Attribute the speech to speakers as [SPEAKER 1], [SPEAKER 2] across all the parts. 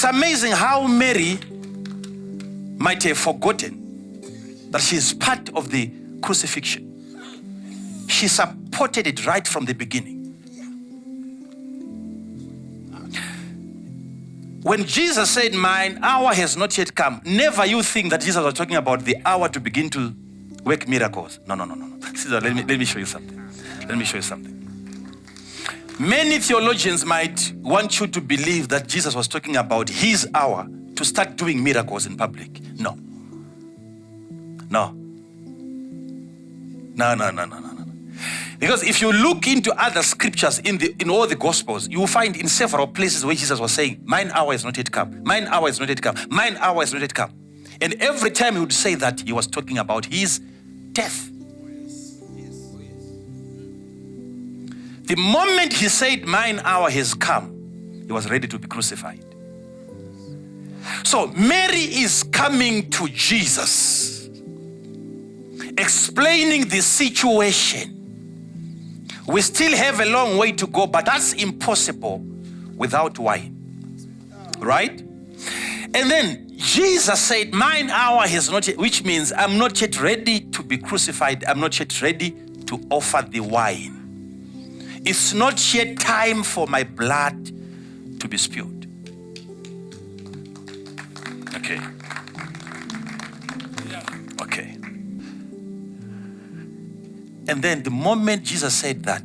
[SPEAKER 1] amazing how Mary might have forgotten that she is part of the crucifixion. She supported it right from the beginning. When Jesus said, "Mine hour has not yet come," never you think that Jesus was talking about the hour to begin to work miracles. No. Caesar, let me show you something. Let me show you something. Many theologians might want you to believe that Jesus was talking about his hour to start doing miracles in public. No. Because if you look into other scriptures in all the Gospels, you will find in several places where Jesus was saying, "Mine hour is not yet come. Mine hour is not yet come. Mine hour is not yet come." And every time he would say that, he was talking about his death. The moment he said, "Mine hour has come," he was ready to be crucified. So Mary is coming to Jesus, explaining the situation. We still have a long way to go, but that's impossible without wine. Right? And then Jesus said, "Mine hour has not yet," which means I'm not yet ready to be crucified. I'm not yet ready to offer the wine. It's not yet time for my blood to be spilled. Okay. Okay. And then the moment Jesus said that,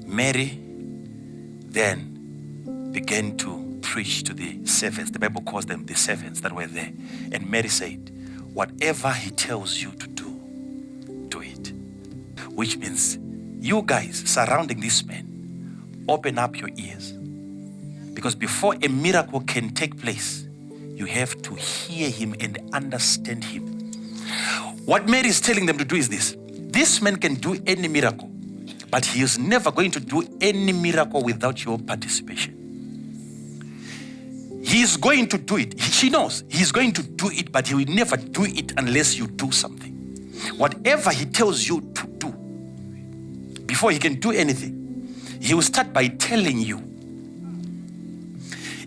[SPEAKER 1] Mary then began to preach to the servants. The Bible calls them the servants that were there. And Mary said, "Whatever he tells you to do, do it." Which means you guys surrounding this man, open up your ears. Because before a miracle can take place, you have to hear him and understand him. What Mary is telling them to do is this. This man can do any miracle, but he is never going to do any miracle without your participation. He is going to do it. She knows he's going to do it, but he will never do it unless you do something. Whatever he tells you to do, before he can do anything, he will start by telling you.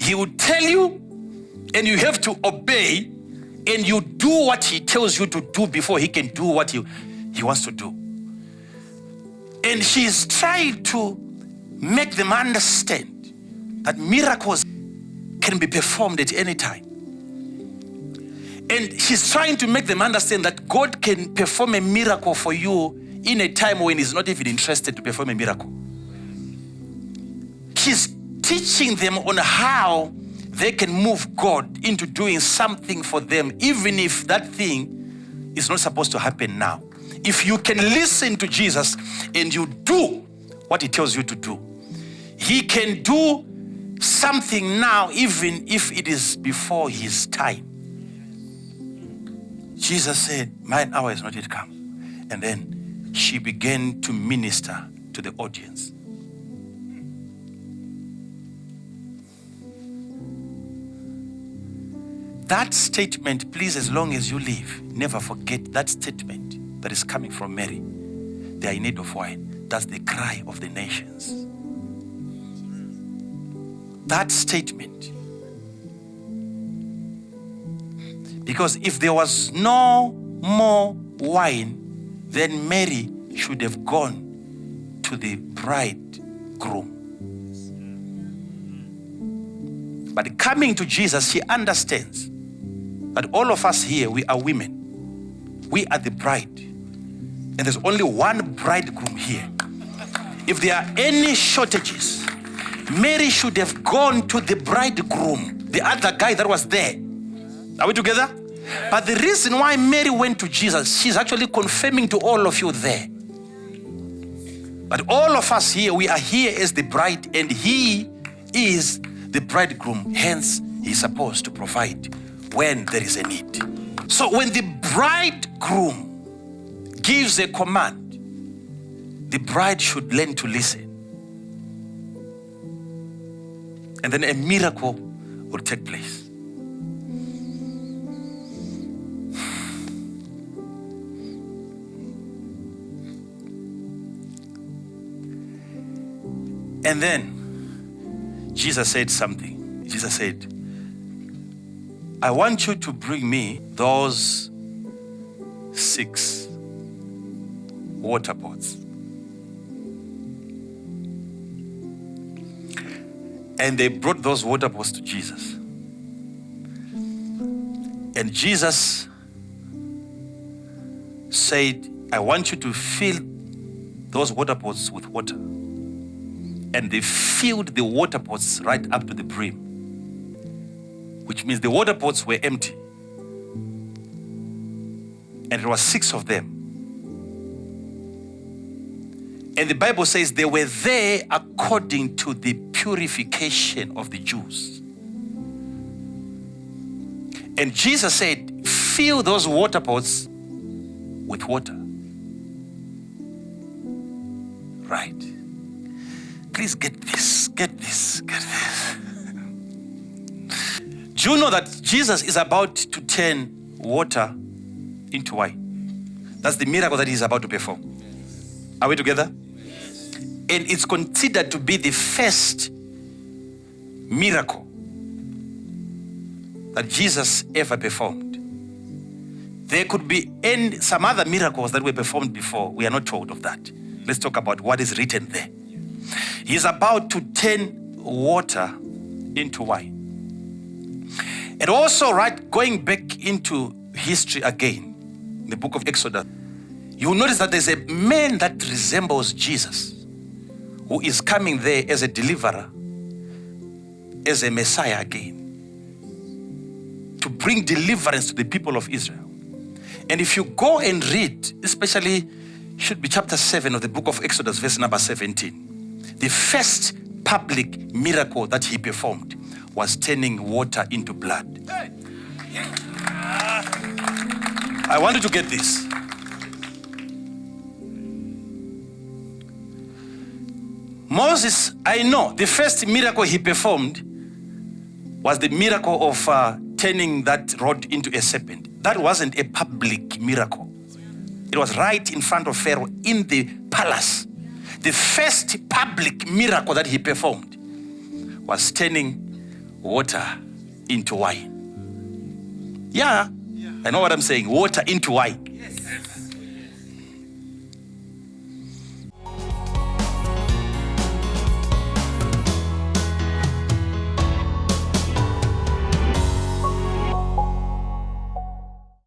[SPEAKER 1] He will tell you, and you have to obey, and you do what he tells you to do before he can do what he wants to do. And she's trying to make them understand that miracles can be performed at any time. And she's trying to make them understand that God can perform a miracle for you in a time when he's not even interested to perform a miracle. She's teaching them on how they can move God into doing something for them, even if that thing is not supposed to happen now. If you can listen to Jesus and you do what he tells you to do, he can do something now, even if it is before his time. Jesus said, "Mine hour is not yet come." And then she began to minister to the audience. That statement, please, as long as you live, never forget that statement that is coming from Mary. They are in need of wine. That's the cry of the nations. That statement. Because if there was no more wine, then Mary should have gone to the bridegroom. But coming to Jesus, she understands that all of us here, we are women. We are the bride. And there's only one bridegroom here. If there are any shortages, Mary should have gone to the bridegroom, the other guy that was there. Are we together? But the reason why Mary went to Jesus, she's actually confirming to all of you there. But all of us here, we are here as the bride, and he is the bridegroom. Hence, he's supposed to provide when there is a need. So when the bridegroom gives a command, the bride should learn to listen. And then a miracle will take place. And then Jesus said something. Jesus said, I want you to bring me those 6 water pots. And they brought those water pots to Jesus. And Jesus said, I want you to fill those water pots with water. And they filled the water pots right up to the brim, which means the water pots were empty. And it was 6 of them. And the Bible says they were there according to the purification of the Jews. And Jesus said, fill those water pots with water. Right. Please get this, get this, get this. Do you know that Jesus is about to turn water into wine? That's the miracle that he's about to perform. Are we together? Yes. And it's considered to be the first miracle that Jesus ever performed. There could be some other miracles that were performed before. We are not told of that. Let's talk about what is written there. He's about to turn water into wine. And also, right, going back into history again, in the book of Exodus, you will notice that there's a man that resembles Jesus who is coming there as a deliverer, as a Messiah again, to bring deliverance to the people of Israel. And if you go and read, especially should be chapter 7 of the book of Exodus, verse number 17, the first public miracle that he performed was turning water into blood. I want you to get this. Moses, I know, the first miracle he performed was the miracle of turning that rod into a serpent. That wasn't a public miracle. It was right in front of Pharaoh in the palace. The first public miracle that he performed was turning water into wine. Yeah, I know what I'm saying. Water into wine.